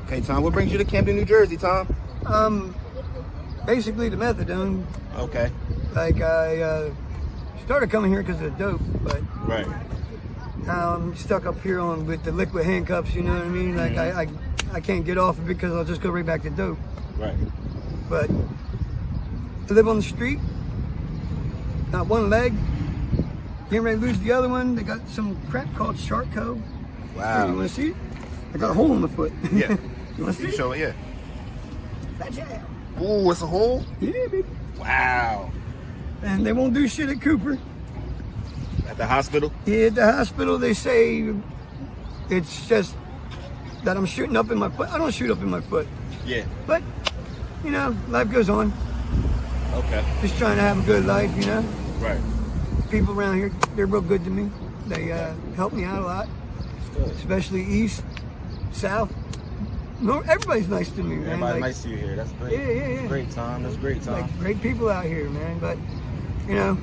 Okay, Tom. What brings you to Camden, New Jersey, Tom? Basically the methadone. Okay. Like I started coming here because of the dope, but Right. now I'm stuck up here on with the liquid handcuffs. You know what I mean? Like I can't get off it because I'll just go right back to dope. Right. But I live on the street, not one leg, getting ready to lose the other one. They got some crap called Charco. Wow. You want to see it? I got a hole in my foot. Yeah. You want to see it? Show it, yeah. That's it. Ooh, it's a hole? Yeah, baby. Wow. And they won't do shit at Cooper. At the hospital? Yeah, at the hospital they say it's just that I'm shooting up in my foot. I don't shoot up in my foot. Yeah. But, you know, life goes on. Okay. Just trying to have a good life, you know? Right. People around here, they're real good to me. They help me out a lot, especially east, south. No, everybody's nice to me, man. Everybody's nice to you here. That's great. Yeah. That's great, Tom. That's great, Tom. Like, great people out here, man. But, you know,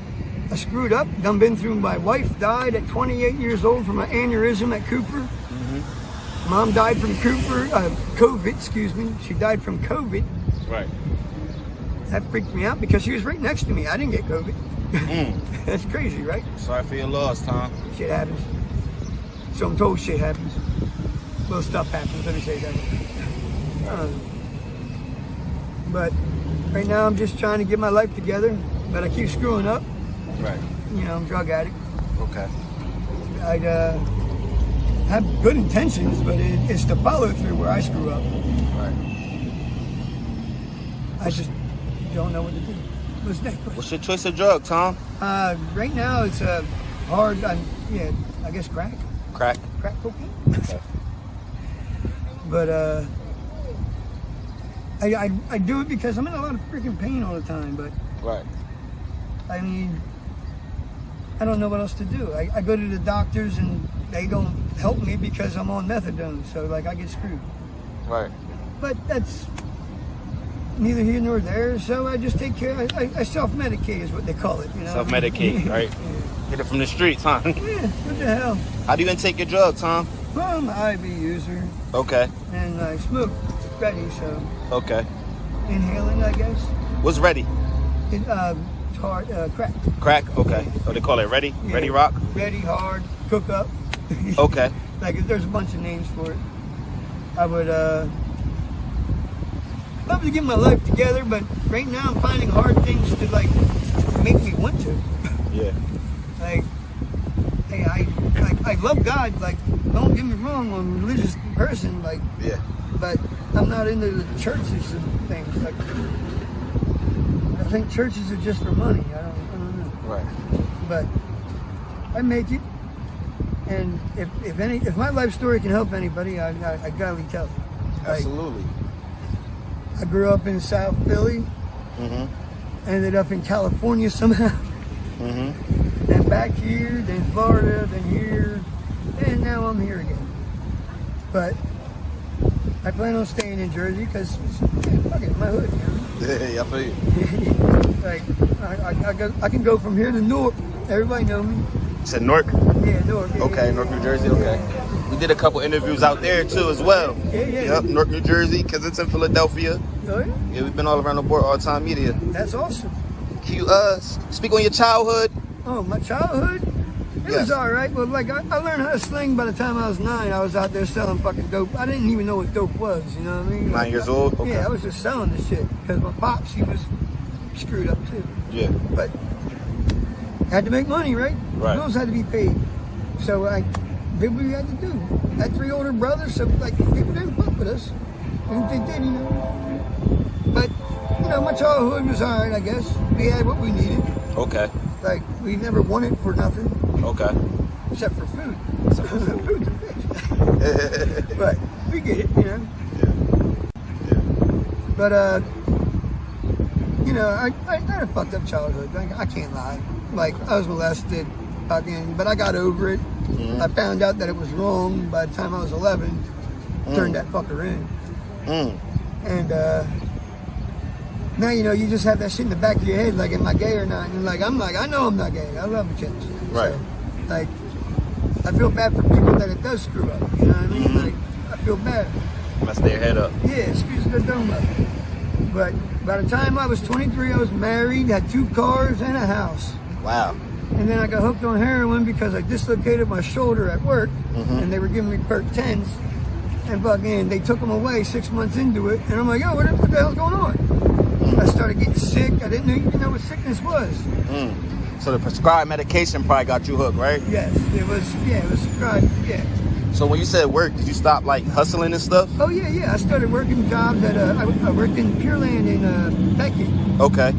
I screwed up. Done been through. My wife died at 28 years old from an aneurysm at Cooper. Mm-hmm. Mom died from COVID, excuse me. She died from COVID. Right. That freaked me out because she was right next to me. I didn't get COVID. That's crazy, right? Sorry for your loss, Tom. Shit happens. So I'm told shit happens. Little stuff happens, let me say that. But right now I'm just trying to get my life together, but I keep screwing up. Right. You know, I'm a drug addict. Okay. I have good intentions, but it's the follow through where I screw up. Right. I just don't know what to do. What's next? What's your choice of drug, Tom? Right now it's hard. I guess crack. Crack. Crack cocaine. Okay. But I do it because I'm in a lot of freaking pain all the time. But Right. I mean, I don't know what else to do. I go to the doctors and they don't help me because I'm on methadone. So like I get screwed. Right. But that's neither here nor there. So I just take care. I self-medicate is what they call it. You know. Self-medicate, right? Yeah. Get it from the streets, huh? Yeah. What the hell? How do you intake your drug, Tom? Well, I'm an IV user Okay. and I smoke ready. So Okay. inhaling, I guess. What's ready? It's hard crack. Crack? Okay. Oh, they call it ready? Yeah. Ready rock? Ready, hard, cook up. Okay. Like there's a bunch of names for it. I would love to get my life together, but right now I'm finding hard things to like make me want to. Yeah. Like, hey, I love God. Like, don't get me wrong, I'm a religious person. Like, Yeah. but I'm not into the churches and things. Like, I think churches are just for money. I don't know. Right. But I make it, and if my life story can help anybody, I gladly tell it. Like, Absolutely. I grew up in South Philly, ended up in California somehow, then back here, then Florida, then here, and now I'm here again. But I plan on staying in Jersey because fuck it, my hood. You know? Yeah, I feel you. Like I can go from here to Newark. Everybody know me. You said Newark? Yeah, Newark. Yeah, Okay, yeah, Newark, New Jersey, okay. We did a couple interviews out there too as well. Yeah. Yep, Newark, New Jersey, Kensington, Philadelphia. Oh, yeah? Yeah, we've been all around the board, all time media. That's awesome. Can you speak on your childhood? Oh, my childhood? It Yes. was all right. Well, like I learned how to sling by the time I was 9. I was out there selling fucking dope. I didn't even know what dope was. You know what I mean? 9 years old? Okay. Yeah, I was just selling the shit because my pops, he was screwed up too. Yeah. But had to make money, right? Right. Bills had to be paid. So I did what we had to do. I had 3 older brothers, so like people didn't fuck with us. And they did, you know. But you know, my childhood was all right, I guess. We had what we needed. Okay. Like we never wanted for nothing. Okay. Except for food. Except for food. Food's a bitch. But we get it, you know. Yeah. But you know, I had a fucked up childhood. Like, I can't lie. Like I was molested about the end, but I got over it. I found out that it was wrong by the time I was 11. Turned that fucker in. And now you know you just have that shit in the back of your head, like, am I gay or not? And like I'm like, I know I'm not gay. I love the chicks. Right. So, like, I feel bad for people that it does screw up. You know what I mean? Like, I feel bad. Mess their head up. Yeah, it screws their dome up. But by the time I was 23, I was married, had 2 cars and a house. Wow. And then I got hooked on heroin because I dislocated my shoulder at work, and they were giving me perk 10s. And fucking, they took them away 6 months into it, and I'm like, yo, what the hell's going on? I started getting sick. I didn't even know what sickness was. So the prescribed medication probably got you hooked, right? Yes, it was. Yeah, it was prescribed. Yeah. So when you said work, did you stop like hustling and stuff? Oh yeah. I started working jobs at I worked in Pure Land in Beckett. Okay.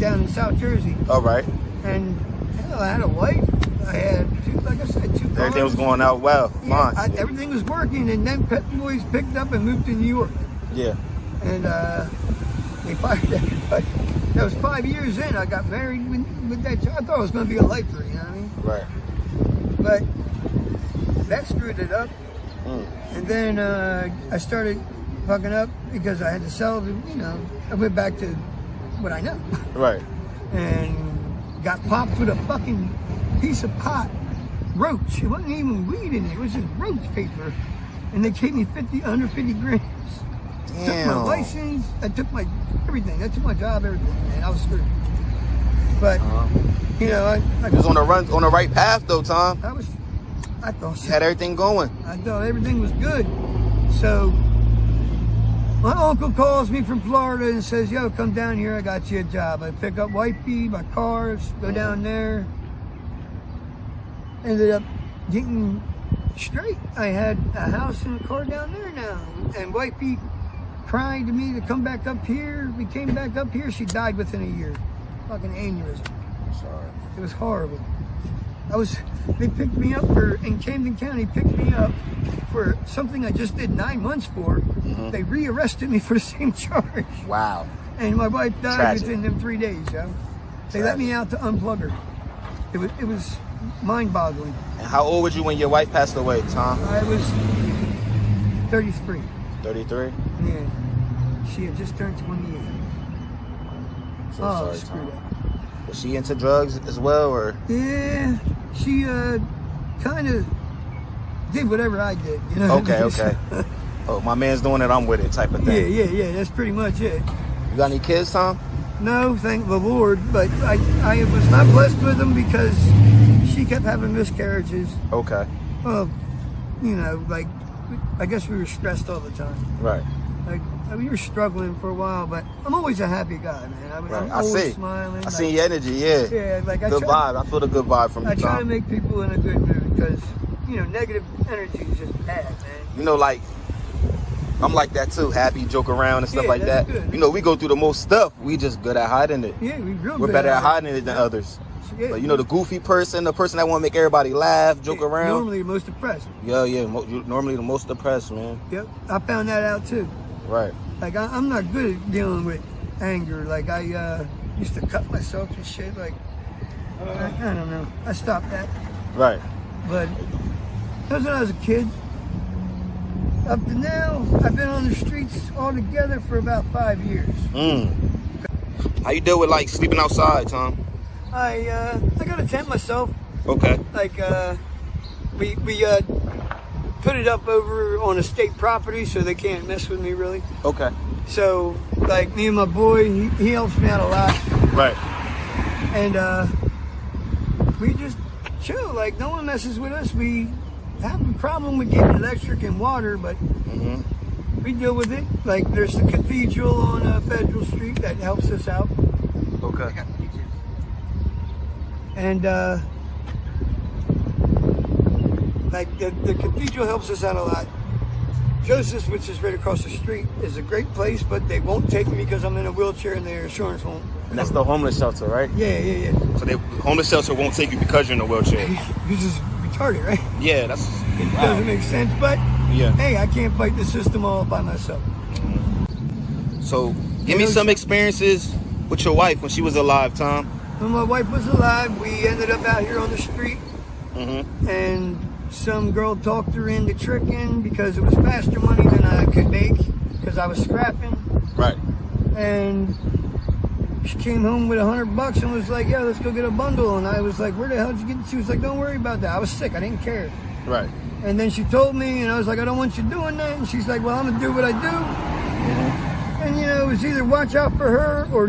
Down in South Jersey. All right. And hell, I had a wife. I had 2, like I said, 2 cars. Everything was going out well. Yeah, Fine. everything was working, and then Pet Boys picked up and moved to New York. Yeah. And they fired everybody. That was 5 years in. I got married with that child. I thought it was going to be a lifer, you know what I mean? Right. But that screwed it up. And then I started fucking up because I had to sell the, I went back to what I know. Right. And got popped with a fucking piece of pot roach. It wasn't even weed in it. It was just roach paper. And they gave me 150 grams. Damn. Took my license. I took my everything. I took my job, everything. Man, I was screwed. But I was on the right path though, Tom. I thought so. You had everything going. I thought everything was good. So my uncle calls me from Florida and says, yo, come down here, I got you a job. I pick up wifey, my cars, go down there. Ended up getting straight. I had a house and a car down there now. And wifey crying to me to come back up here. We came back up here, she died within a year. Fucking aneurysm. Sorry. It was horrible. They picked me up in Camden County, picked me up for something I just did 9 months for. They rearrested me for the same charge. Wow. And my wife died Tragic. within them 3 days, yo. They let me out to unplug her. It was mind-boggling. And how old were you when your wife passed away, Tom? I was 33. 33? Yeah. She had just turned 28. So sorry, screwed Tom. up. Was she into drugs as well, or? Yeah, she kind of did whatever I did, you know. Okay. Oh, my man's doing it, I'm with it, type of thing. Yeah. That's pretty much it. You got any kids, Tom? No, thank the Lord, but I was not blessed with them because she kept having miscarriages. Okay. Well, like I guess we were stressed all the time. Right. Like we were struggling for a while, but I'm always a happy guy, man. I'm always smiling. I see your energy, yeah. Yeah, like good vibe. I feel the good vibe from you, I try Tom. to make people in a good mood because negative energy is just bad, man. Like I'm like that too. Happy, joke around and stuff like that. Good. We go through the most stuff. We just good at hiding it. Yeah, we're better at hiding it than others. Yeah. But the goofy person, the person that want to make everybody laugh, joke around. Normally the most depressed. Yeah. Normally the most depressed, man. Yep, I found that out too. Right. Like I'm not good at dealing with anger. Like I used to cut myself and shit. Like I don't know. I stopped that. Right. But that was when I was a kid. Up to now, I've been on the streets altogether for about 5 years. How you deal with like sleeping outside, Tom? I got a tent myself. Okay. Like we put it up over on a state property so they can't mess with me really. Okay. So like me and my boy, he helps me out a lot. Right. And we just chill. Like no one messes with us. We have a problem with getting electric and water, but we deal with it. Like there's the cathedral on Federal Street that helps us out. Okay. And like the cathedral helps us out a lot. Joseph's, which is right across the street, is a great place, but they won't take me because I'm in a wheelchair and their insurance won't. And that's the homeless shelter, right? Yeah. So the homeless shelter won't take you because you're in a wheelchair. This is retarded, right? Yeah, It doesn't make sense, but yeah. Hey, I can't fight the system all by myself. So give me some experiences with your wife when she was alive, Tom. When my wife was alive, we ended up out here on the street, and some girl talked her into tricking because it was faster money than I could make because I was scrapping. Right. And she came home with $100 and was like, "Yeah, let's go get a bundle." And I was like, "Where the hell did you get it?" She was like, "Don't worry about that. I was sick. I didn't care." Right. And then she told me, and I was like, I don't want you doing that. And she's like, well, I'm gonna do what I do. And you know, it was either watch out for her or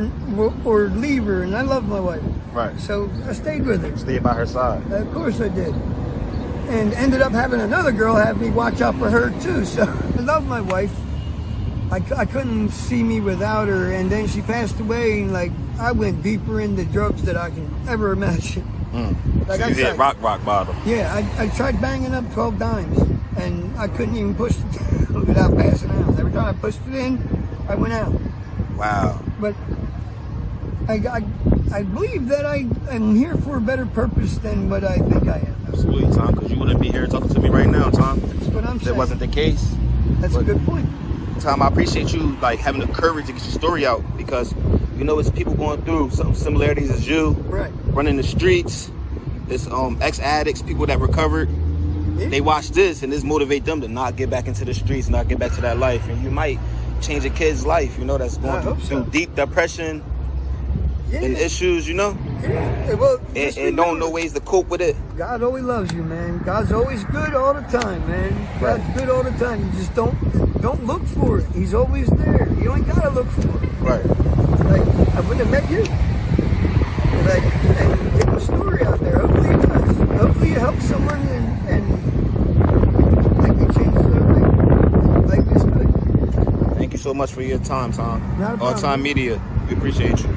leave her. And I love my wife. Right. So I stayed with her. Stay by her side. Of course I did. And ended up having another girl have me watch out for her too. So I love my wife. I couldn't see me without her. And then she passed away, and like I went deeper into drugs that I can ever imagine. Like So you hit rock bottom. Yeah, I tried banging up 12 dimes, and I couldn't even push it down without passing out. Every time I pushed it in, I went out. Wow. But I believe that I am here for a better purpose than what I think I am. Absolutely, Tom, because you wouldn't be here talking to me right now, Tom. That's what I'm If saying. that wasn't the case. That's a good point. Tom, I appreciate you like having the courage to get your story out, because you know it's people going through some similarities as you. Right. Running the streets. It's ex-addicts, people that recovered. Yeah. They watch this and this motivate them to not get back into the streets, not get back to that life. And you might change a kid's life, you know, that's going through deep depression and issues, you know. Yeah. Well, and don't know ways to cope with it. God always loves you, man. God's always good all the time, man. God's good all the time. You just don't look for it. He's always there. You ain't gotta look for it. Right. Like, I wouldn't have met you. Like, and get the story out there. Hopefully it does. Hopefully it helps someone and like it changes their life. Life is good. Thank you so much for your time, Tom. Not a problem. All Time Media. We appreciate you.